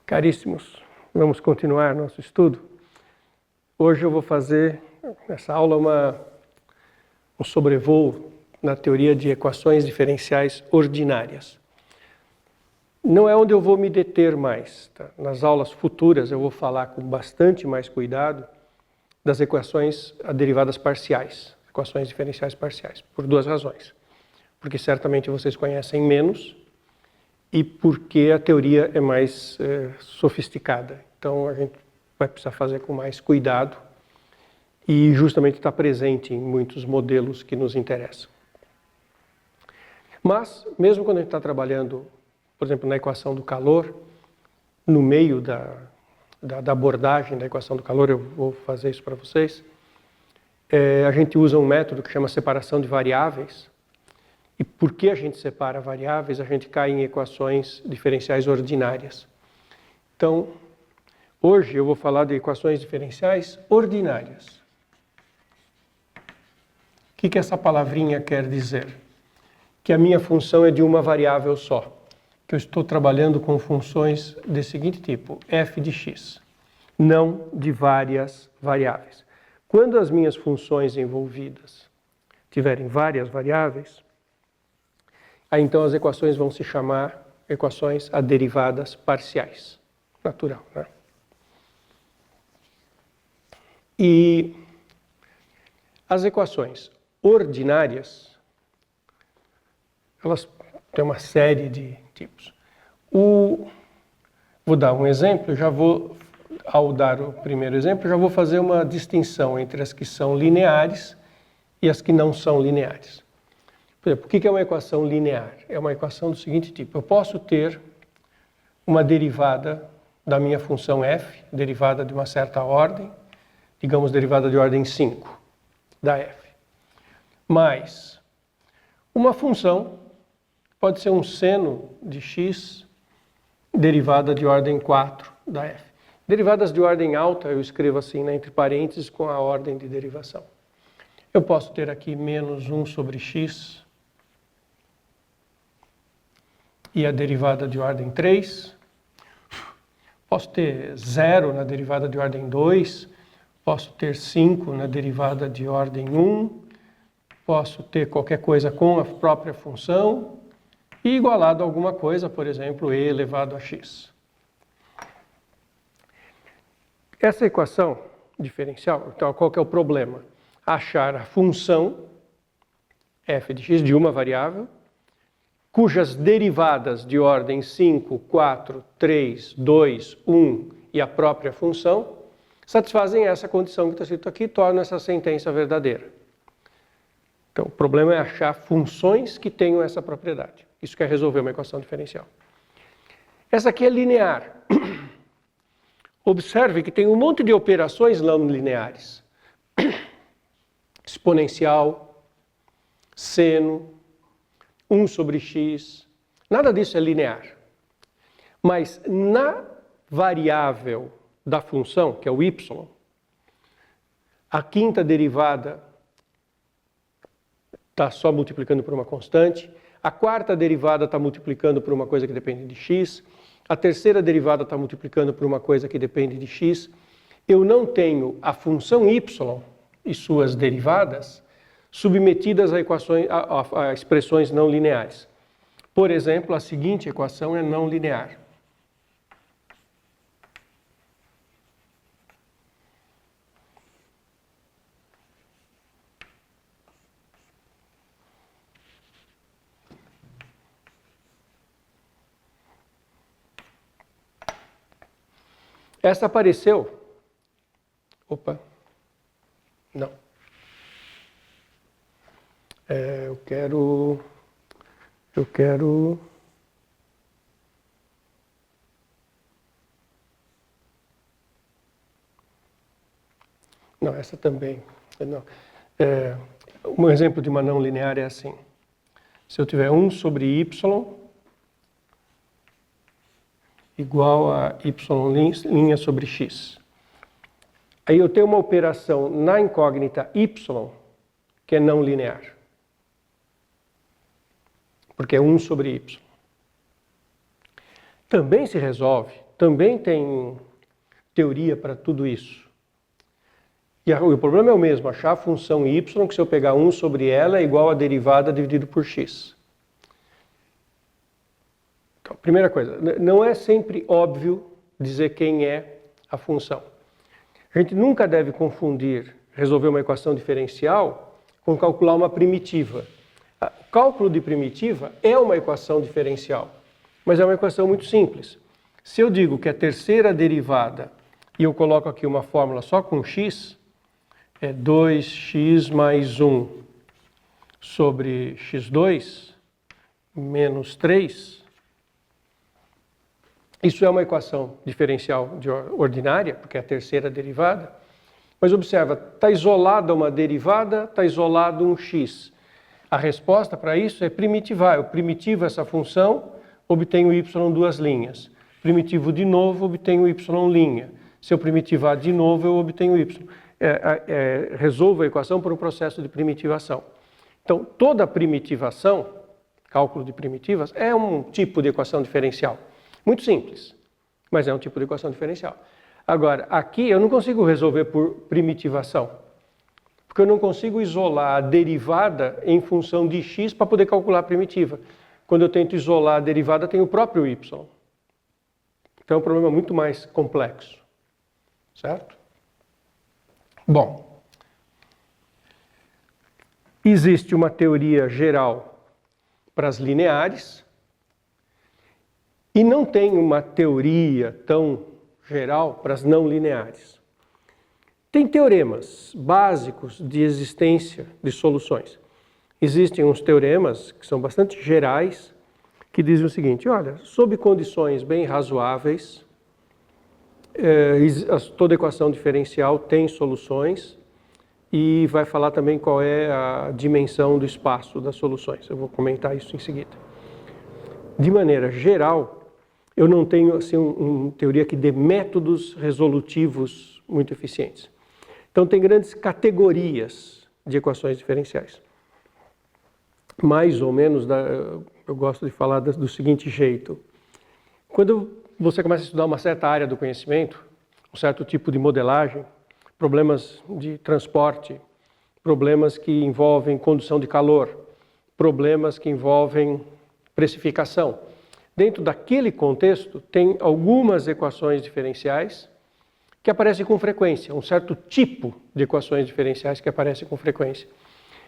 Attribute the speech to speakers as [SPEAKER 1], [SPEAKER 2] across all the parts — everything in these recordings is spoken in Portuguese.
[SPEAKER 1] Caríssimos, vamos continuar nosso estudo. Hoje eu vou fazer nessa aula um sobrevoo na teoria de equações diferenciais ordinárias. Não é onde eu vou me deter mais, tá? Nas aulas futuras eu vou falar com bastante mais cuidado das equações derivadas parciais, equações diferenciais parciais, por duas razões. Porque certamente vocês conhecem menos e porque a teoria é mais sofisticada. Então a gente vai precisar fazer com mais cuidado e justamente estar presente em muitos modelos que nos interessam. Mas, mesmo quando a gente está trabalhando, por exemplo, na equação do calor, no meio da abordagem da equação do calor, eu vou fazer isso para vocês, a gente usa um método que chama separação de variáveis. E porque a gente separa variáveis, a gente cai em equações diferenciais ordinárias. Então, hoje eu vou falar de equações diferenciais ordinárias. O que essa palavrinha quer dizer? Que a minha função é de uma variável só. Que eu estou trabalhando com funções desse seguinte tipo, f de x, não de várias variáveis. Quando as minhas funções envolvidas tiverem várias variáveis, aí então as equações vão se chamar equações aderivadas parciais. Natural, né? E as equações ordinárias, elas têm uma série de tipos. Vou dar um exemplo, ao dar o primeiro exemplo, já vou fazer uma distinção entre as que são lineares e as que não são lineares. Por exemplo, o que é uma equação linear? É uma equação do seguinte tipo: eu posso ter uma derivada da minha função f, derivada de uma certa ordem, digamos derivada de ordem 5 da f, mais uma função, pode ser um seno de x, derivada de ordem 4 da f. Derivadas de ordem alta eu escrevo assim, né, entre parênteses, com a ordem de derivação. Eu posso ter aqui menos 1 sobre x, e a derivada de ordem 3. Posso ter 0 na derivada de ordem 2. Posso ter 5 na derivada de ordem 1. Posso ter qualquer coisa com a própria função e igualado a alguma coisa, por exemplo, e elevado a x. Essa equação diferencial, então, qual que é o problema? Achar a função f de x de uma variável, cujas derivadas de ordem 5, 4, 3, 2, 1 e a própria função satisfazem essa condição que está escrito aqui e tornam essa sentença verdadeira. Então, o problema é achar funções que tenham essa propriedade. Isso quer resolver uma equação diferencial. Essa aqui é linear. Observe que tem um monte de operações não lineares. Exponencial, seno, 1 sobre x, nada disso é linear. Mas na variável da função, que é o y, a quinta derivada está só multiplicando por uma constante, a quarta derivada está multiplicando por uma coisa que depende de x, a terceira derivada está multiplicando por uma coisa que depende de x. Eu não tenho a função y e suas derivadas submetidas a expressões não lineares. Por exemplo, a seguinte equação é não linear. Essa apareceu. Opa. Não. Eu quero... Não, essa também. Não. Um exemplo de uma não linear é assim. Se eu tiver 1 sobre y igual a y' sobre x. Aí eu tenho uma operação na incógnita y que é não linear. Porque é 1 sobre y. Também se resolve também tem teoria para tudo isso. E o problema é o mesmo, achar a função y, que se eu pegar 1 sobre ela é igual a derivada dividido por x. Então, primeira coisa, não é sempre óbvio dizer quem é a função. A gente nunca deve confundir resolver uma equação diferencial com calcular uma primitiva. O cálculo de primitiva é uma equação diferencial, mas é uma equação muito simples. Se eu digo que a terceira derivada, e eu coloco aqui uma fórmula só com x, é 2x mais 1 sobre x2 menos 3, isso é uma equação diferencial ordinária, porque é a terceira derivada. Mas observa, está isolada uma derivada, está isolado um x. A resposta para isso é primitivar. Eu primitivo essa função, obtenho y duas linhas. Primitivo de novo, obtenho y linha. Se eu primitivar de novo, eu obtenho y. Resolvo a equação por um processo de primitivação. Então, toda primitivação, cálculo de primitivas, é um tipo de equação diferencial. Muito simples, mas é um tipo de equação diferencial. Agora, aqui eu não consigo resolver por primitivação, porque eu não consigo isolar a derivada em função de x para poder calcular a primitiva. Quando eu tento isolar a derivada, tem o próprio y. Então é um problema muito mais complexo, certo? Bom, existe uma teoria geral para as lineares, e não tem uma teoria tão geral para as não lineares. Tem teoremas básicos de existência de soluções. Existem uns teoremas que são bastante gerais, que dizem o seguinte: olha, sob condições bem razoáveis, toda equação diferencial tem soluções, e vai falar também qual é a dimensão do espaço das soluções. Eu vou comentar isso em seguida. De maneira geral, eu não tenho assim, uma teoria que dê métodos resolutivos muito eficientes. Então, tem grandes categorias de equações diferenciais. Mais ou menos, eu gosto de falar do seguinte jeito. Quando você começa a estudar uma certa área do conhecimento, um certo tipo de modelagem, problemas de transporte, problemas que envolvem condução de calor, problemas que envolvem precificação, dentro daquele contexto, tem algumas equações diferenciais que aparecem com frequência, um certo tipo de equações diferenciais que aparecem com frequência.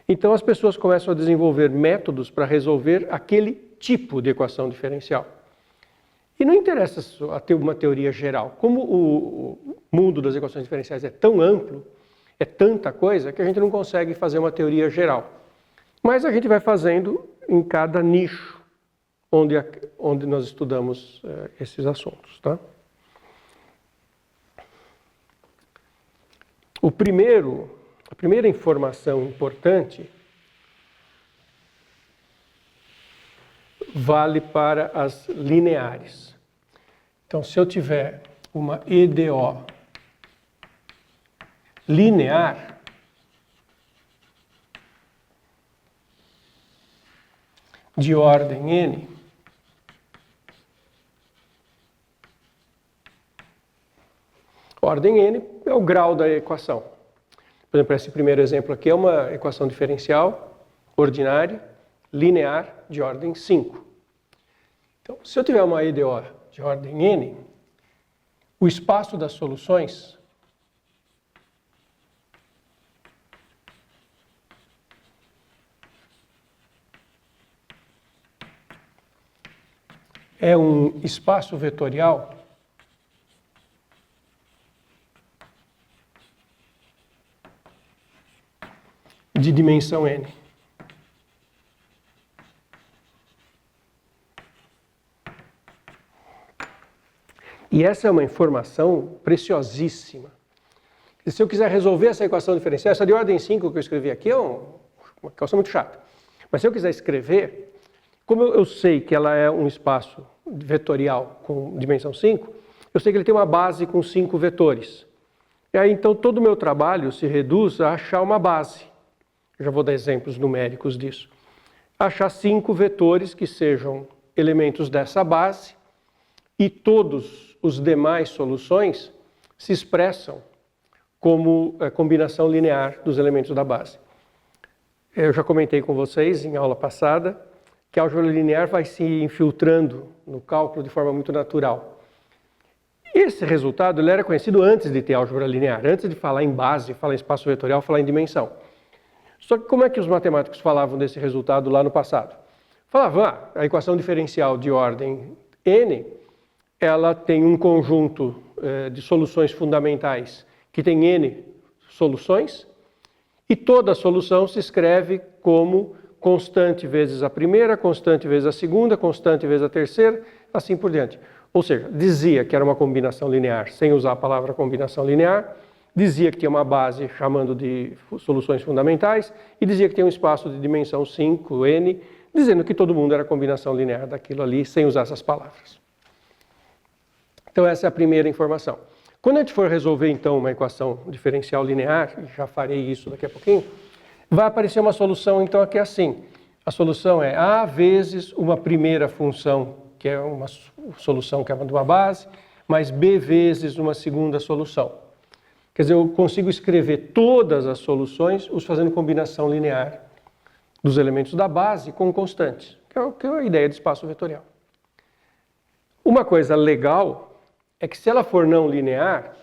[SPEAKER 1] Então, as pessoas começam a desenvolver métodos para resolver aquele tipo de equação diferencial. E não interessa só ter uma teoria geral. Como o mundo das equações diferenciais é tão amplo, é tanta coisa, que a gente não consegue fazer uma teoria geral. Mas a gente vai fazendo em cada nicho onde nós estudamos esses assuntos, tá? A primeira informação importante vale para as lineares. Então, se eu tiver uma EDO linear, de ordem n, ordem n é o grau da equação. Por exemplo, esse primeiro exemplo aqui é uma equação diferencial ordinária, linear, de ordem 5. Então, se eu tiver uma EDO de ordem n, o espaço das soluções é um espaço vetorial de dimensão n. E essa é uma informação preciosíssima. E se eu quiser resolver essa equação diferencial, essa de ordem 5 que eu escrevi aqui é uma equação muito chata. Mas se eu quiser escrever, como eu sei que ela é um espaço vetorial com dimensão 5, eu sei que ele tem uma base com 5 vetores. E aí, então, todo o meu trabalho se reduz a achar uma base. Eu já vou dar exemplos numéricos disso. Achar 5 vetores que sejam elementos dessa base e todos os demais soluções se expressam como combinação linear dos elementos da base. Eu já comentei com vocês em aula passada que a álgebra linear vai se infiltrando no cálculo de forma muito natural. Esse resultado ele era conhecido antes de ter álgebra linear, antes de falar em base, falar em espaço vetorial, falar em dimensão. Só que como é que os matemáticos falavam desse resultado lá no passado? Falavam, a equação diferencial de ordem n, ela tem um conjunto de soluções fundamentais que tem n soluções, e toda solução se escreve como constante vezes a primeira, constante vezes a segunda, constante vezes a terceira, assim por diante. Ou seja, dizia que era uma combinação linear sem usar a palavra combinação linear, dizia que tinha uma base chamando de soluções fundamentais e dizia que tinha um espaço de dimensão 5, n, dizendo que todo mundo era combinação linear daquilo ali sem usar essas palavras. Então essa é a primeira informação. Quando a gente for resolver então uma equação diferencial linear, e já farei isso daqui a pouquinho, vai aparecer uma solução então aqui assim. A solução é A vezes uma primeira função, que é uma solução que é de uma base, mais B vezes uma segunda solução. Quer dizer, eu consigo escrever todas as soluções fazendo combinação linear dos elementos da base com constantes, que é a ideia de espaço vetorial. Uma coisa legal é que se ela for não linear,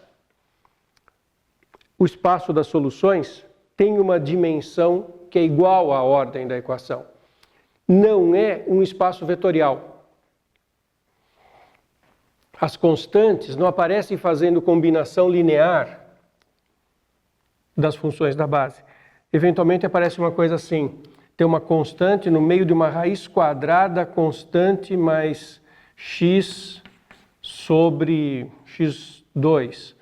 [SPEAKER 1] o espaço das soluções tem uma dimensão que é igual à ordem da equação. Não é um espaço vetorial. As constantes não aparecem fazendo combinação linear das funções da base. Eventualmente aparece uma coisa assim, tem uma constante no meio de uma raiz quadrada constante mais x sobre x2.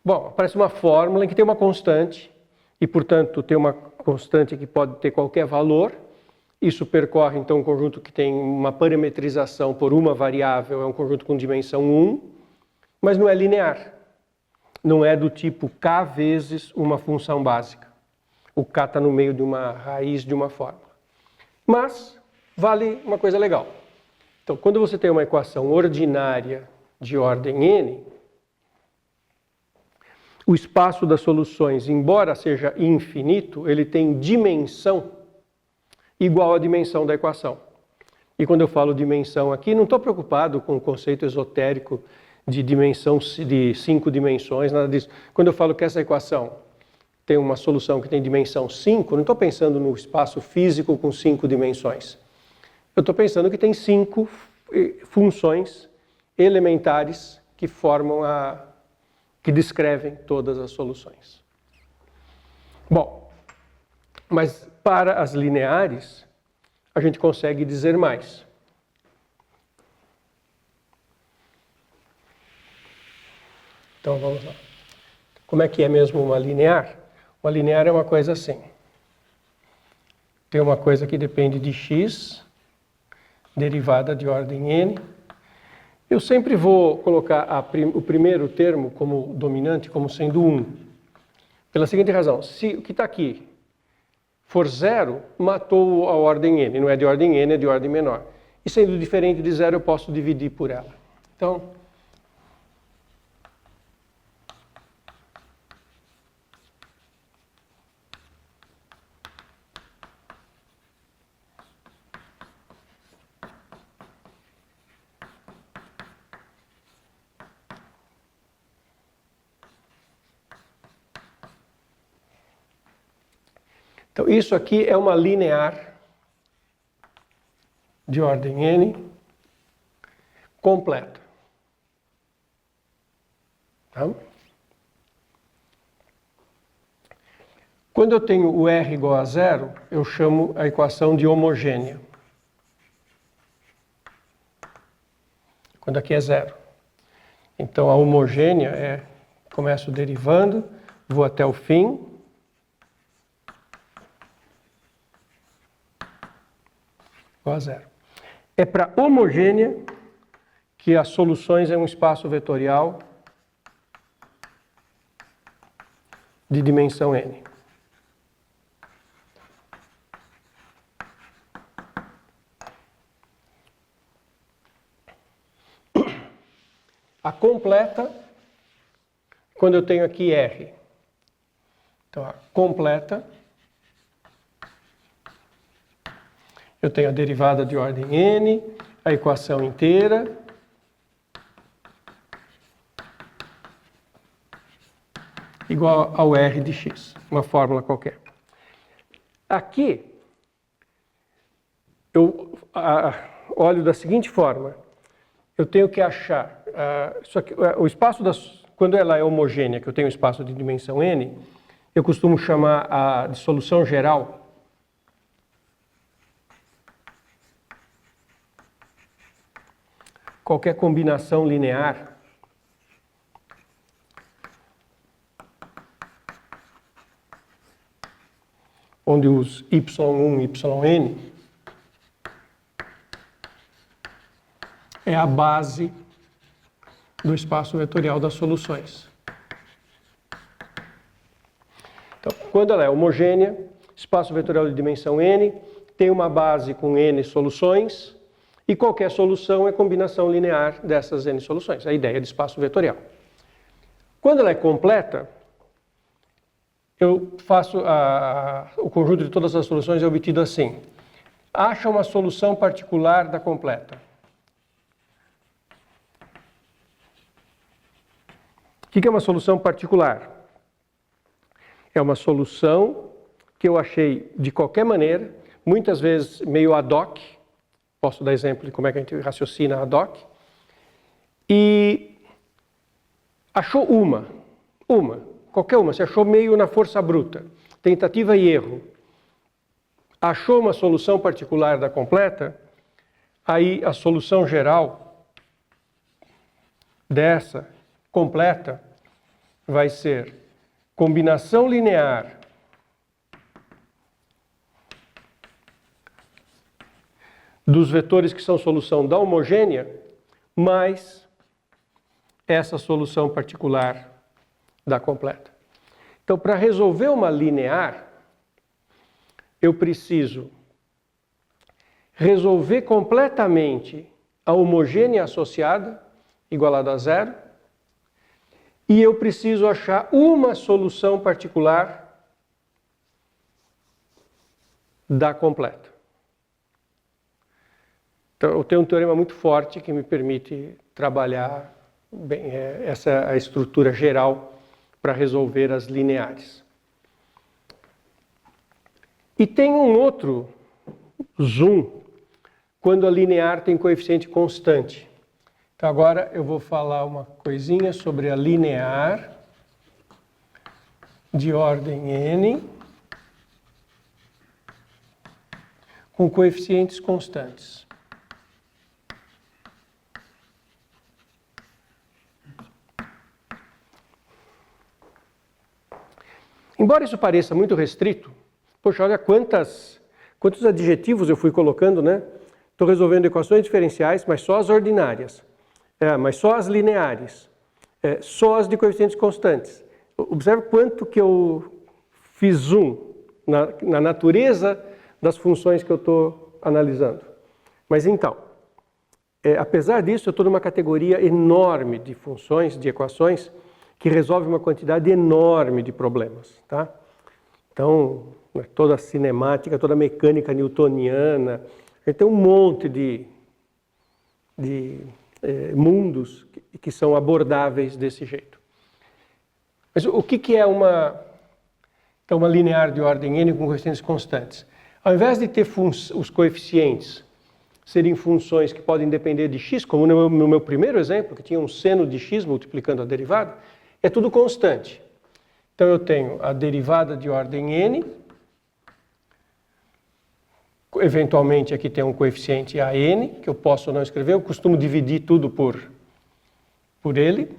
[SPEAKER 1] Bom, aparece uma fórmula em que tem uma constante e, portanto, tem uma constante que pode ter qualquer valor. Isso percorre, então, um conjunto que tem uma parametrização por uma variável, é um conjunto com dimensão 1, mas não é linear. Não é do tipo k vezes uma função básica. O k está no meio de uma raiz de uma fórmula. Mas vale uma coisa legal. Então, quando você tem uma equação ordinária de ordem n, o espaço das soluções, embora seja infinito, ele tem dimensão igual à dimensão da equação. E quando eu falo dimensão aqui, não estou preocupado com o conceito esotérico de dimensão de 5 dimensões, nada disso. Quando eu falo que essa equação tem uma solução que tem dimensão 5, não estou pensando no espaço físico com 5 dimensões. Eu estou pensando que tem 5 funções elementares que que descrevem todas as soluções. Bom, mas para as lineares, a gente consegue dizer mais. Então vamos lá. Como é que é mesmo uma linear? Uma linear é uma coisa assim. Tem uma coisa que depende de x, derivada de ordem n. Eu sempre vou colocar o primeiro termo como dominante, como sendo 1. Pela seguinte razão, se o que está aqui for 0, matou a ordem n. Não é de ordem n, é de ordem menor. E sendo diferente de 0, eu posso dividir por ela. Então, Então, isso aqui é uma linear de ordem n completa. Tá? Quando eu tenho o R igual a 0, eu chamo a equação de homogênea. Quando aqui é 0. Então, a homogênea começo derivando, vou até o fim. Igual a 0. É para homogênea que as soluções é um espaço vetorial de dimensão n. A completa, quando eu tenho aqui R. Então, a completa, eu tenho a derivada de ordem n, a equação inteira, igual ao R de x, uma fórmula qualquer. Aqui, eu olho da seguinte forma, eu tenho que achar, isso aqui, o espaço quando ela é homogênea, que eu tenho um espaço de dimensão n, eu costumo chamar de solução geral. Qualquer combinação linear onde os y1 e yn é a base do espaço vetorial das soluções. Então, quando ela é homogênea, espaço vetorial de dimensão n, tem uma base com n soluções, e qualquer solução é combinação linear dessas n soluções, a ideia de espaço vetorial. Quando ela é completa, eu faço o conjunto de todas as soluções é obtido assim. Acha uma solução particular da completa. O que é uma solução particular? É uma solução que eu achei de qualquer maneira, muitas vezes meio ad hoc. Posso dar exemplo de como é que a gente raciocina ad hoc. E achou qualquer uma, se achou meio na força bruta, tentativa e erro. Achou uma solução particular da completa, aí a solução geral dessa completa vai ser combinação linear dos vetores que são solução da homogênea, mais essa solução particular da completa. Então, para resolver uma linear, eu preciso resolver completamente a homogênea associada, igualada a zero, e eu preciso achar uma solução particular da completa. Então, eu tenho um teorema muito forte que me permite trabalhar bem, essa é a estrutura geral para resolver as lineares. E tem um outro zoom quando a linear tem coeficiente constante. Então agora eu vou falar uma coisinha sobre a linear de ordem n com coeficientes constantes. Embora isso pareça muito restrito, poxa, olha quantos adjetivos eu fui colocando, né? Estou resolvendo equações diferenciais, mas só as ordinárias, mas só as lineares, só as de coeficientes constantes. Observe quanto que eu fiz zoom na natureza das funções que eu estou analisando. Mas então, apesar disso, eu estou numa categoria enorme de funções, de equações, que resolve uma quantidade enorme de problemas, tá? Então, toda a cinemática, toda a mecânica newtoniana, a gente tem um monte de mundos que são abordáveis desse jeito. Mas o que é uma linear de ordem n com coeficientes constantes? Ao invés de ter os coeficientes serem funções que podem depender de x, como no meu primeiro exemplo, que tinha um seno de x multiplicando a derivada, é tudo constante. Então eu tenho a derivada de ordem n, eventualmente aqui tem um coeficiente an, que eu posso não escrever, eu costumo dividir tudo por ele.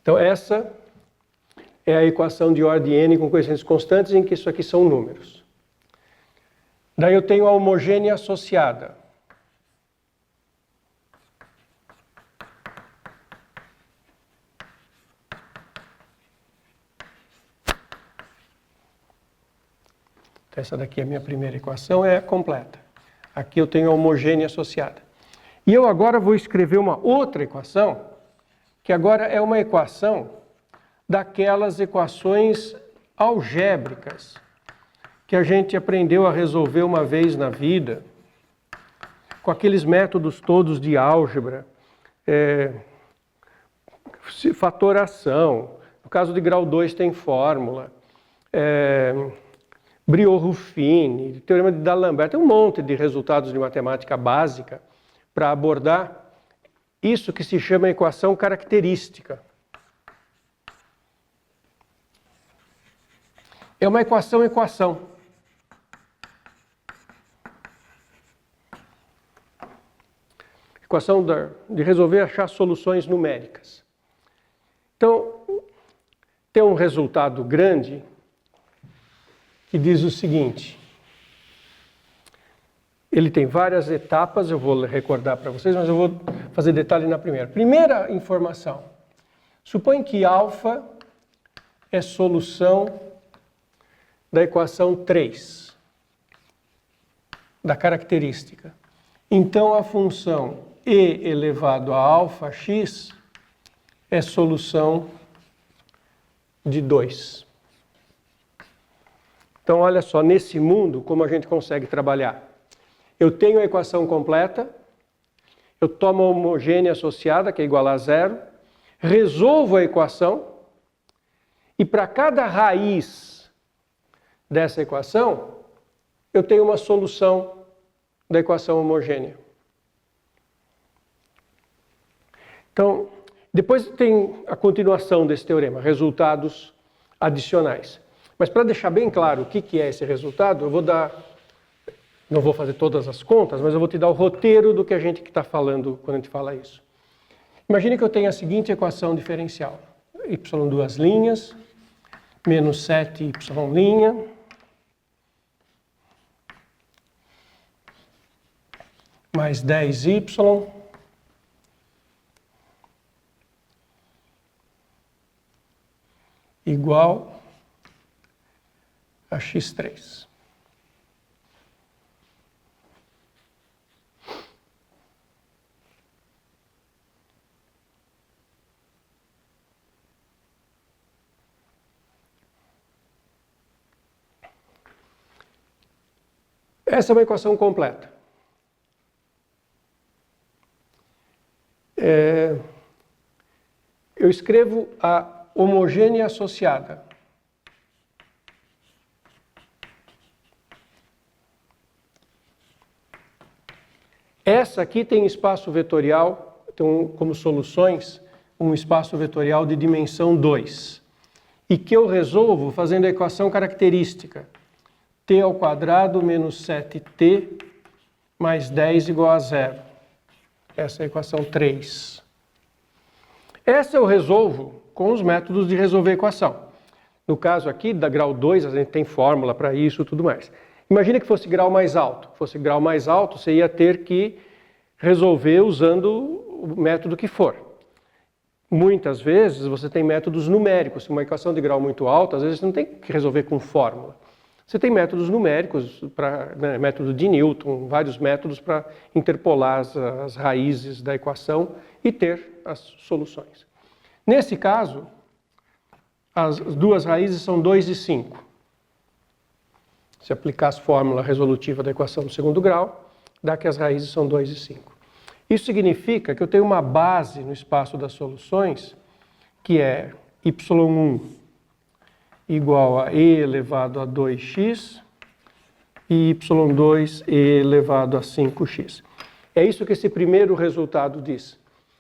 [SPEAKER 1] Então essa é a equação de ordem n com coeficientes constantes, em que isso aqui são números. Daí eu tenho a homogênea associada. Essa daqui é a minha primeira equação, é completa. Aqui eu tenho a homogênea associada. E eu agora vou escrever uma outra equação, que agora é uma equação daquelas equações algébricas que a gente aprendeu a resolver uma vez na vida, com aqueles métodos todos de álgebra, fatoração, no caso de grau 2 tem fórmula, Briot-Ruffin, teorema de D'Alembert, tem um monte de resultados de matemática básica para abordar isso que se chama equação característica. É uma equação. Equação de resolver achar soluções numéricas. Então, tem um resultado grande que diz o seguinte. Ele tem várias etapas, eu vou recordar para vocês, mas eu vou fazer detalhe na primeira. Primeira informação. Supõe que alfa é solução da equação 3, da característica. Então, a função e elevado a alfa x é solução de 2. Então, olha só, nesse mundo, como a gente consegue trabalhar. Eu tenho a equação completa, eu tomo a homogênea associada, que é igual a 0, resolvo a equação, e para cada raiz dessa equação, eu tenho uma solução da equação homogênea. Então, depois tem a continuação desse teorema, resultados adicionais. Mas para deixar bem claro o que é esse resultado, eu vou dar, não vou fazer todas as contas, mas eu vou te dar o roteiro do que a gente está falando quando a gente fala isso. Imagine que eu tenho a seguinte equação diferencial. Y duas linhas, menos 7y linha, mais 10y, igual a x3. Essa é uma equação completa. Eu escrevo a homogênea associada. Essa aqui tem espaço vetorial, então, como soluções, um espaço vetorial de dimensão 2. E que eu resolvo fazendo a equação característica. T ao quadrado menos 7t mais 10 igual a 0. Essa é a equação 3. Essa eu resolvo com os métodos de resolver equação. No caso aqui, da grau 2, a gente tem fórmula para isso e tudo mais. Imagina que fosse grau mais alto. Fosse grau mais alto, você ia ter que resolver usando o método que for. Muitas vezes você tem métodos numéricos. Uma equação de grau muito alto, às vezes você não tem que resolver com fórmula. Você tem métodos numéricos, método de Newton, vários métodos para interpolar as raízes da equação e ter as soluções. Nesse caso, as duas raízes são 2 e 5. Se aplicar as fórmulas resolutivas da equação do segundo grau, dá que as raízes são 2 e 5. Isso significa que eu tenho uma base no espaço das soluções, que é y1 igual a e elevado a 2x e y2 e elevado a 5x. É isso que esse primeiro resultado diz.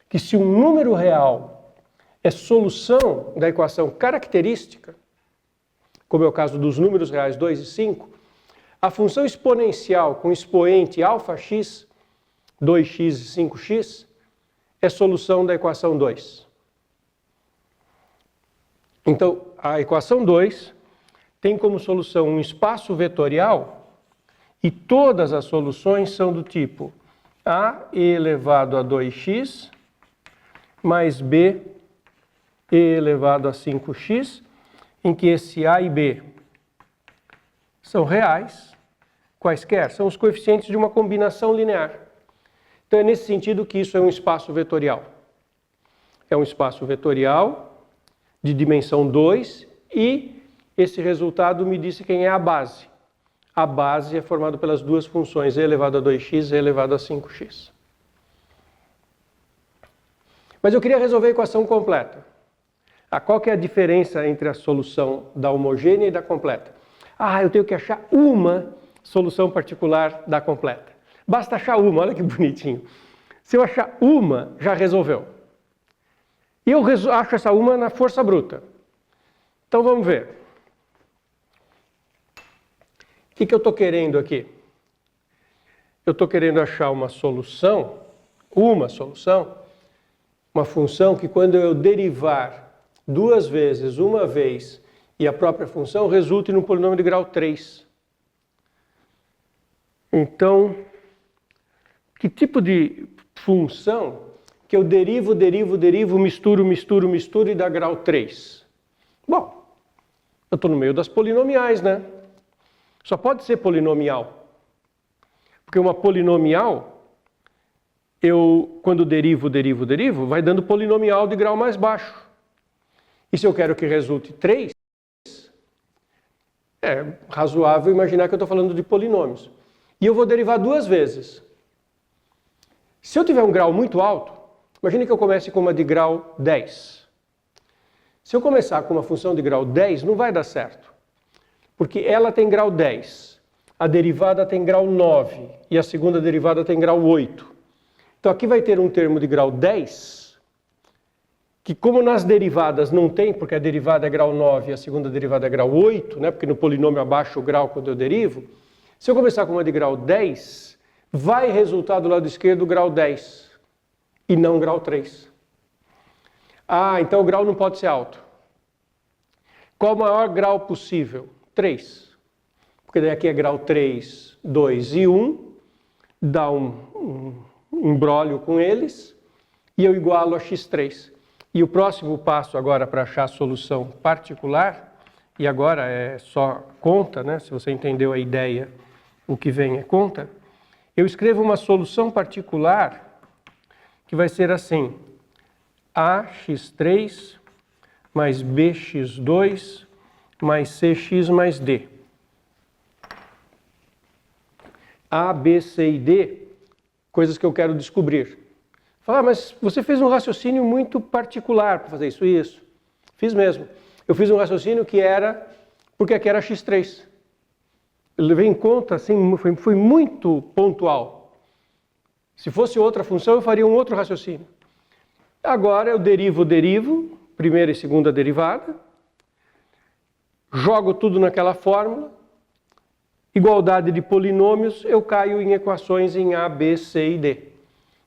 [SPEAKER 1] Que se um número real é solução da equação característica, como é o caso dos números reais 2 e 5, a função exponencial com expoente αx, 2x e 5x, é solução da equação 2. Então, a equação 2 tem como solução um espaço vetorial e todas as soluções são do tipo a elevado a 2x mais b elevado a 5x, em que esse a e b são reais, quaisquer, são os coeficientes de uma combinação linear. Então é nesse sentido que isso é um espaço vetorial. É um espaço vetorial de dimensão 2 e esse resultado me disse quem é a base. A base é formada pelas duas funções e elevado a 2x e elevado a 5x. Mas eu queria resolver a equação completa. Qual que é a diferença entre a solução da homogênea e da completa? Eu tenho que achar uma solução particular da completa. Basta achar uma, olha que bonitinho. Se eu achar uma, já resolveu. E eu acho essa uma na força bruta. Então vamos ver. O que eu estou querendo aqui? Eu estou querendo achar uma solução, uma função que quando eu derivar duas vezes, uma vez, e a própria função, resulte num polinômio de grau 3. Então, que tipo de função que eu derivo, misturo e dá grau 3? Bom, eu estou no meio das polinomiais, né? Só pode ser polinomial. Porque uma polinomial, quando derivo, vai dando polinomial de grau mais baixo. E se eu quero que resulte 3, é razoável imaginar que eu estou falando de polinômios. E eu vou derivar duas vezes. Se eu tiver um grau muito alto, imagine que eu comece com uma de grau 10. Se eu começar com uma função de grau 10, não vai dar certo. Porque ela tem grau 10, a derivada tem grau 9 e a segunda derivada tem grau 8. Então aqui vai ter um termo de grau 10, que como nas derivadas não tem, porque a derivada é grau 9 e a segunda derivada é grau 8, né, porque no polinômio abaixo o grau quando eu derivo, se eu começar com uma de grau 10, vai resultar do lado esquerdo grau 10 e não grau 3. Então o grau não pode ser alto. Qual o maior grau possível? 3. Porque daí aqui é grau 3, 2 e 1, dá um imbróglio com eles, e eu igualo a x3. E o próximo passo agora para achar a solução particular, e agora é só conta, né? Se você entendeu a ideia, o que vem é conta, eu escrevo uma solução particular que vai ser assim: ax3 mais bx2 mais cx mais d. A, B, C e D, coisas que eu quero descobrir. Mas você fez um raciocínio muito particular para fazer isso. Isso. Fiz mesmo. Eu fiz um raciocínio que era, porque aqui era x3. Eu levei em conta, assim, foi muito pontual. Se fosse outra função, eu faria um outro raciocínio. Agora eu derivo, primeira e segunda derivada, jogo tudo naquela fórmula, igualdade de polinômios, eu caio em equações em A, B, C e D,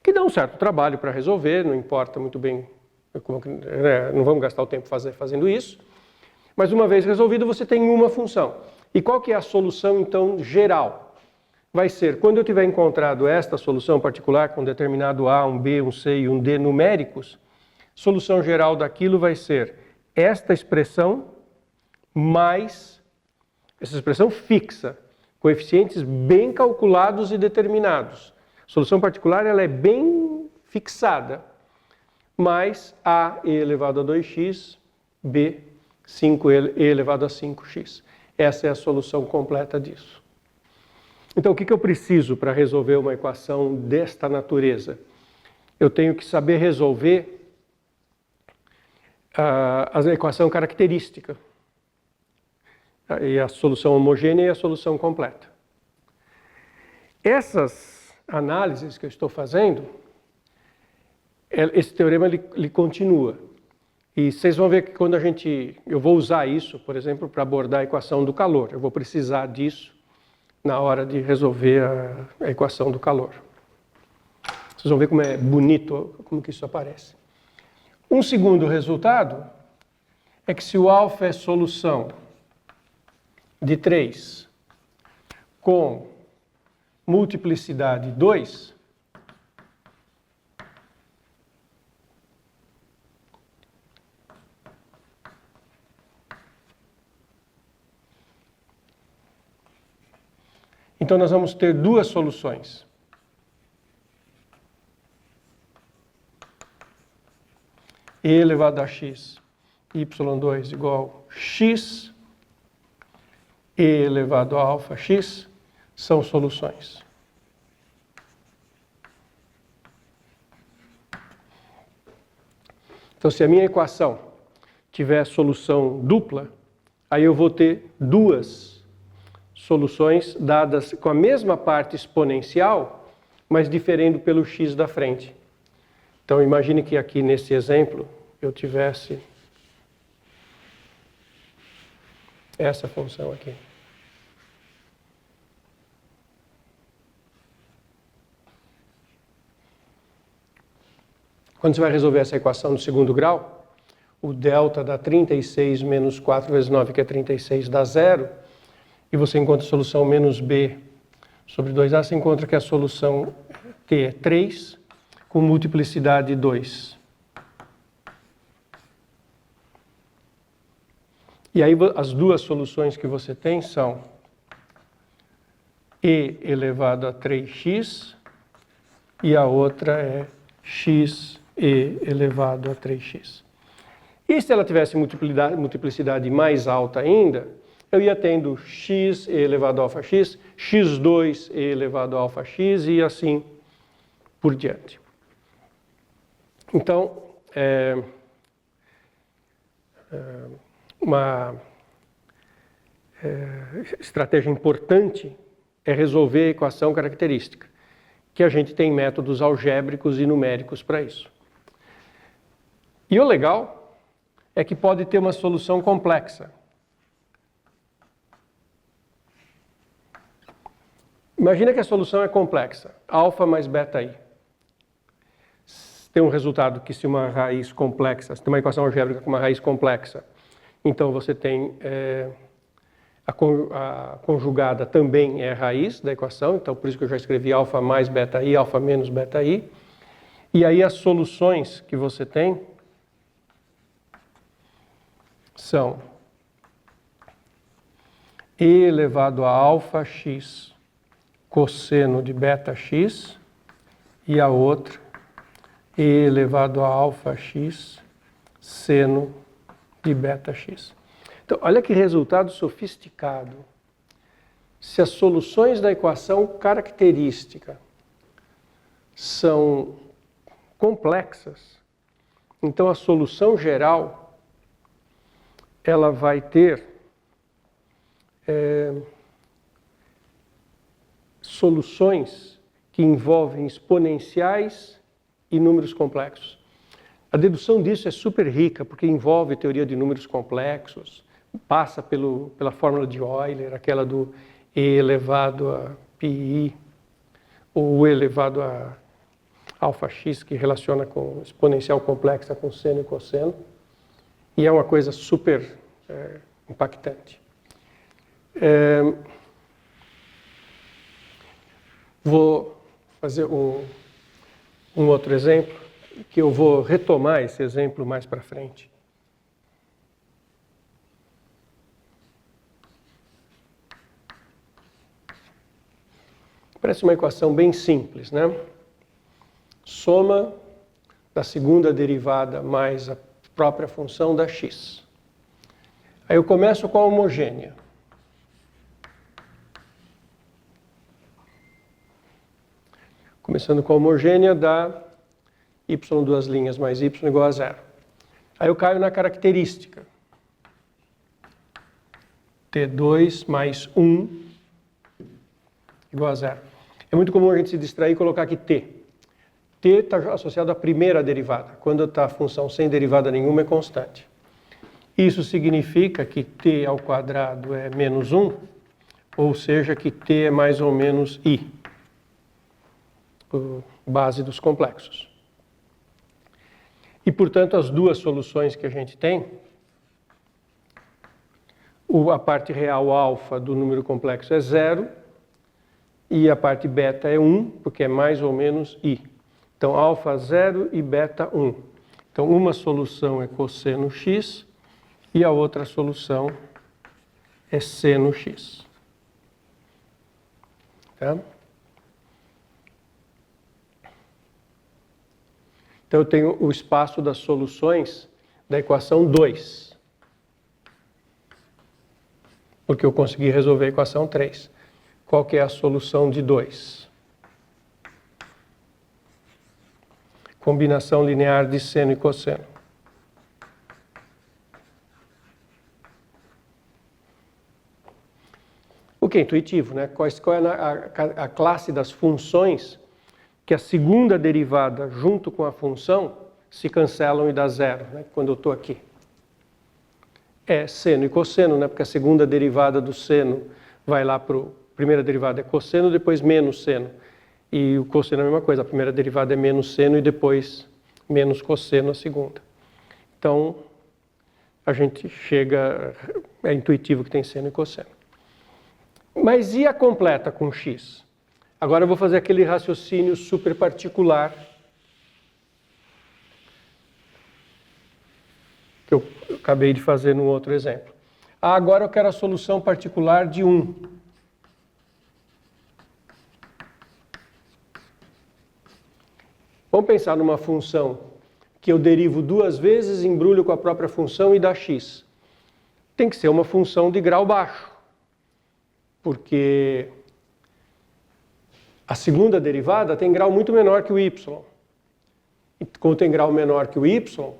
[SPEAKER 1] que dão um certo trabalho para resolver, não importa muito bem, não vamos gastar o tempo fazendo isso, mas uma vez resolvido você tem uma função. E qual que é a solução, então, geral? Vai ser, quando eu tiver encontrado esta solução particular com determinado A, um B, um C e um D numéricos, solução geral daquilo vai ser esta expressão mais essa expressão fixa, coeficientes bem calculados e determinados. A solução particular ela é bem fixada, mais A e elevado a 2x, B, 5e elevado a 5x. Essa é a solução completa disso. Então, o que eu preciso para resolver uma equação desta natureza? Eu tenho que saber resolver a equação característica, e a solução homogênea e a solução completa. Essas análises que eu estou fazendo, esse teorema ele continua. E vocês vão ver que quando eu vou usar isso, por exemplo, para abordar a equação do calor. Eu vou precisar disso na hora de resolver a equação do calor. Vocês vão ver como é bonito, como que isso aparece. Um segundo resultado é que se o alfa é solução de 3 com multiplicidade 2, Então nós vamos ter duas soluções. E elevado a x, y2 igual a x, e elevado a alfa x, são soluções. Então, se a minha equação tiver solução dupla, aí eu vou ter duas soluções dadas com a mesma parte exponencial, mas diferindo pelo x da frente. Então, imagine que aqui nesse exemplo eu tivesse essa função aqui. Quando você vai resolver essa equação no segundo grau, o delta dá 36 menos 4 vezes 9, que é 36, dá 0. E você encontra a solução menos b sobre 2a, você encontra que a solução t é 3, com multiplicidade 2. E aí as duas soluções que você tem são e elevado a 3x e a outra é x e elevado a 3x. E se ela tivesse multiplicidade mais alta ainda, eu ia tendo x e elevado a alfa x, x2 e elevado a alfa x e assim por diante. Então, uma estratégia importante é resolver a equação característica, que a gente tem métodos algébricos e numéricos para isso. E o legal é que pode ter uma solução complexa. Imagina que a solução é complexa, alfa mais beta i. Tem um resultado que se uma raiz complexa, se tem uma equação algébrica com uma raiz complexa, então você tem a conjugada também é a raiz da equação, então por isso que eu já escrevi alfa mais beta i, alfa menos beta i. E aí as soluções que você tem são e elevado a alfa x cosseno de beta x e a outra e elevado a alfa x seno de beta x. Então, olha que resultado sofisticado. Se as soluções da equação característica são complexas, então a solução geral ela vai ter soluções que envolvem exponenciais e números complexos. A dedução disso é super rica, porque envolve teoria de números complexos, passa pela fórmula de Euler, aquela do e elevado a pi, ou e elevado a alfa x, que relaciona com exponencial complexa com seno e cosseno, e é uma coisa super impactante. Vou fazer um outro exemplo, que eu vou retomar esse exemplo mais para frente. Parece uma equação bem simples, né? Soma da segunda derivada mais a própria função da x. Aí eu começo com a homogênea. Começando com a homogênea dá y duas linhas mais y igual a 0. Aí eu caio na característica. T2 mais 1 igual a 0. É muito comum a gente se distrair e colocar aqui t. T está associado à primeira derivada. Quando está a função sem derivada nenhuma, é constante. Isso significa que t ao quadrado é menos 1, ou seja, que t é mais ou menos i, base dos complexos. E, portanto, as duas soluções que a gente tem, a parte real alfa do número complexo é 0, e a parte beta é 1, porque é mais ou menos i. Então, alfa 0 e beta 1. Então, uma solução é cosseno x e a outra solução é seno x. Tá? Então eu tenho o espaço das soluções da equação 2. Porque eu consegui resolver a equação 3. Qual que é a solução de 2? Combinação linear de seno e cosseno. O que é intuitivo, né? Qual é a classe das funções que a segunda derivada junto com a função se cancelam e dá zero, né? Quando eu estou aqui. É seno e cosseno, né? Porque a segunda derivada do seno vai lá para a primeira derivada é cosseno, depois menos seno. E o cosseno é a mesma coisa, a primeira derivada é menos seno e depois menos cosseno a segunda. Então, a gente chega, é intuitivo que tem seno e cosseno. Mas e a completa com x? Agora eu vou fazer aquele raciocínio super particular que eu acabei de fazer no outro exemplo. Agora eu quero a solução particular de 1. Vamos pensar numa função que eu derivo duas vezes, embrulho com a própria função e dá x. Tem que ser uma função de grau baixo, porque a segunda derivada tem grau muito menor que o y. E como tem grau menor que o y,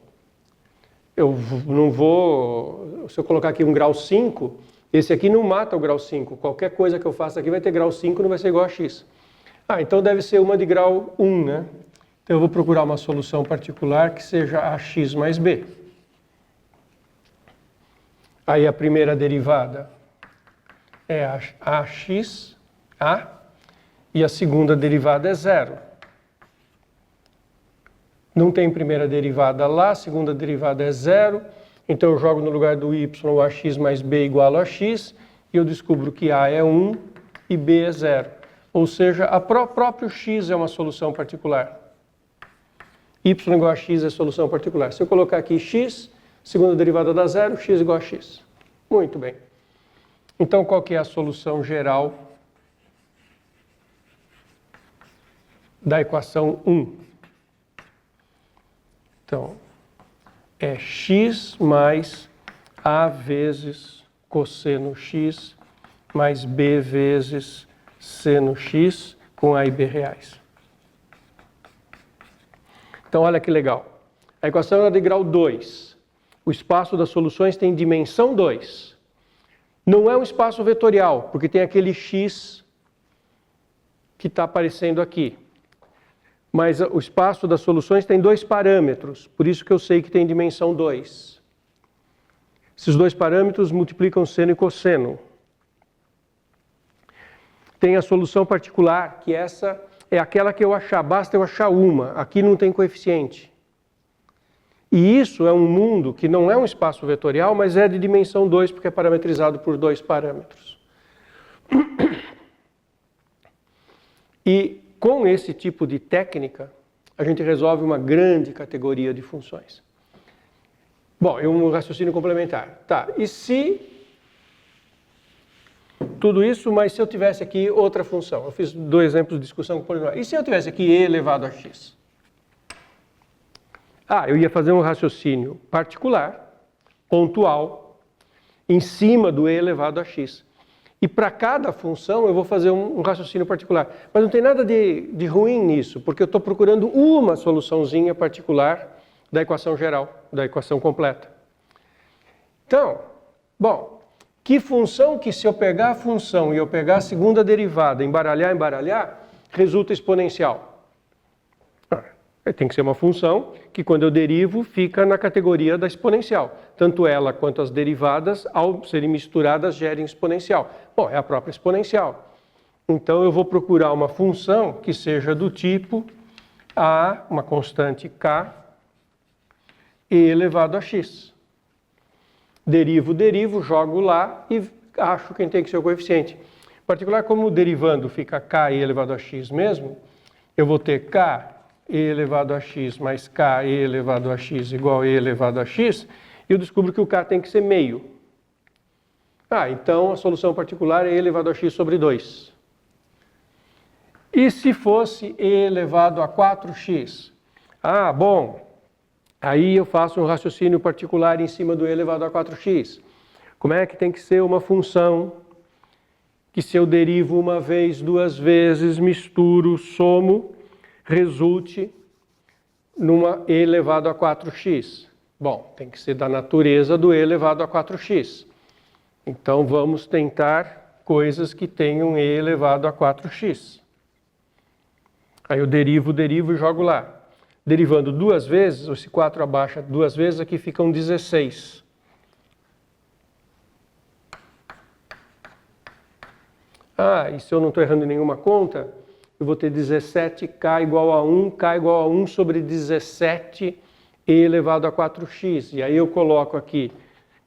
[SPEAKER 1] eu não vou... Se eu colocar aqui um grau 5, esse aqui não mata o grau 5. Qualquer coisa que eu faça aqui vai ter grau 5, não vai ser igual a x. Então deve ser uma de grau 1, né? Então eu vou procurar uma solução particular que seja ax mais b. Aí a primeira derivada é ax, a, e a segunda derivada é zero. Não tem primeira derivada lá, a segunda derivada é zero, então eu jogo no lugar do y o ax mais b igual a x, e eu descubro que a é 1 e b é zero. Ou seja, próprio x é uma solução particular. Y igual a x é solução particular. Se eu colocar aqui x, segunda derivada dá zero, x igual a x. Muito bem. Então, qual que é a solução geral da equação 1? Então, é x mais a vezes cosseno x mais b vezes seno x com a e b reais. Então, olha que legal. A equação é de grau 2. O espaço das soluções tem dimensão 2. Não é um espaço vetorial, porque tem aquele x que está aparecendo aqui. Mas o espaço das soluções tem 2 parâmetros, por isso que eu sei que tem dimensão 2. Esses 2 parâmetros multiplicam seno e cosseno. Tem a solução particular, que essa é aquela que eu achar, basta eu achar uma, aqui não tem coeficiente. E isso é um mundo que não é um espaço vetorial, mas é de dimensão 2, porque é parametrizado por 2 parâmetros. E com esse tipo de técnica, a gente resolve uma grande categoria de funções. Bom, um raciocínio complementar. Tá, e se tudo isso, mas se eu tivesse aqui outra função? Eu fiz 2 exemplos de discussão com polinomial. E se eu tivesse aqui e elevado a x? Eu ia fazer um raciocínio particular, pontual, em cima do e elevado a x. E para cada função eu vou fazer um raciocínio particular. Mas não tem nada de ruim nisso, porque eu estou procurando uma soluçãozinha particular da equação geral, da equação completa. Então, bom, que função que se eu pegar a função e eu pegar a segunda derivada, embaralhar, resulta exponencial? Tem que ser uma função que, quando eu derivo, fica na categoria da exponencial. Tanto ela quanto as derivadas, ao serem misturadas, gerem exponencial. Bom, é a própria exponencial. Então, eu vou procurar uma função que seja do tipo a uma constante k e elevado a x. Derivo, jogo lá e acho quem tem que ser o coeficiente. Em particular, como o derivando fica k e elevado a x mesmo, eu vou ter k e elevado a x mais k e elevado a x igual a e elevado a x, e eu descubro que o k tem que ser meio. Então a solução particular é e elevado a x sobre 2. E se fosse e elevado a 4x? Ah, bom, aí eu faço um raciocínio particular em cima do e elevado a 4x. Como é que tem que ser uma função que, se eu derivo uma vez, duas vezes, misturo, somo, resulte numa e elevado a 4x? Bom, tem que ser da natureza do e elevado a 4x. Então vamos tentar coisas que tenham e elevado a 4x. Aí eu derivo e jogo lá. Derivando duas vezes, esse 4 abaixa duas vezes, aqui ficam 16. Ah, e se eu não estou errando em nenhuma conta, eu vou ter 17k igual a 1, k igual a 1 sobre 17 e elevado a 4x. E aí eu coloco aqui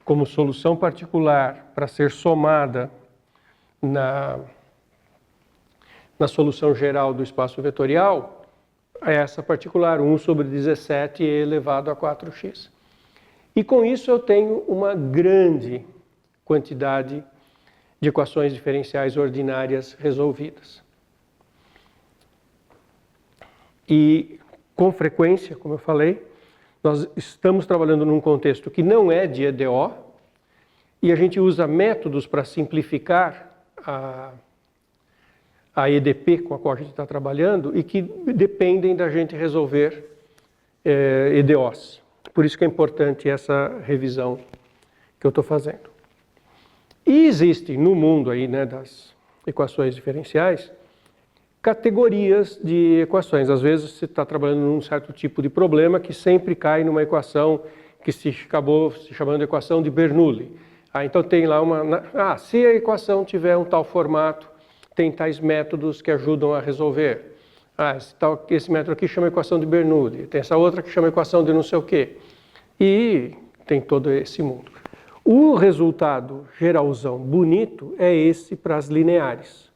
[SPEAKER 1] como solução particular para ser somada na solução geral do espaço vetorial, essa particular 1 sobre 17 e elevado a 4x. E com isso eu tenho uma grande quantidade de equações diferenciais ordinárias resolvidas. E com frequência, como eu falei, nós estamos trabalhando num contexto que não é de EDO, e a gente usa métodos para simplificar a EDP com a qual a gente está trabalhando e que dependem da gente resolver EDOs. Por isso que é importante essa revisão que eu estou fazendo. E existe no mundo aí, né, das equações diferenciais, categorias de equações. Às vezes você está trabalhando num certo tipo de problema que sempre cai numa equação que acabou se chamando de equação de Bernoulli. Então tem lá se a equação tiver um tal formato, tem tais métodos que ajudam a resolver. Esse método aqui chama equação de Bernoulli, tem essa outra que chama equação de não sei o quê. E tem todo esse mundo. O resultado geralzão bonito é esse para as lineares.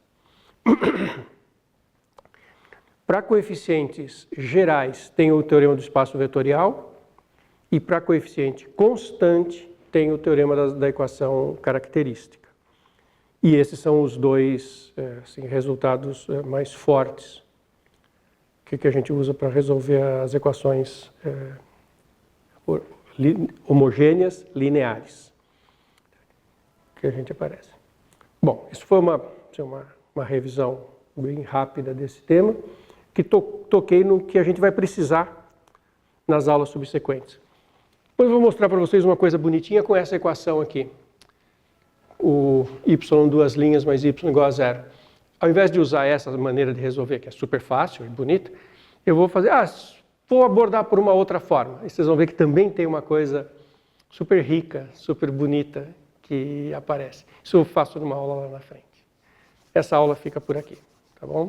[SPEAKER 1] Para coeficientes gerais tem o teorema do espaço vetorial e para coeficiente constante tem o teorema da equação característica. E esses são os dois resultados mais fortes que a gente usa para resolver as equações homogêneas lineares que a gente aparece. Bom, isso foi uma revisão bem rápida desse tema, que toquei no que a gente vai precisar nas aulas subsequentes. Depois eu vou mostrar para vocês uma coisa bonitinha com essa equação aqui. O y duas linhas mais y igual a zero. Ao invés de usar essa maneira de resolver, que é super fácil e bonita, eu vou fazer, vou abordar por uma outra forma. E vocês vão ver que também tem uma coisa super rica, super bonita que aparece. Isso eu faço numa aula lá na frente. Essa aula fica por aqui, tá bom?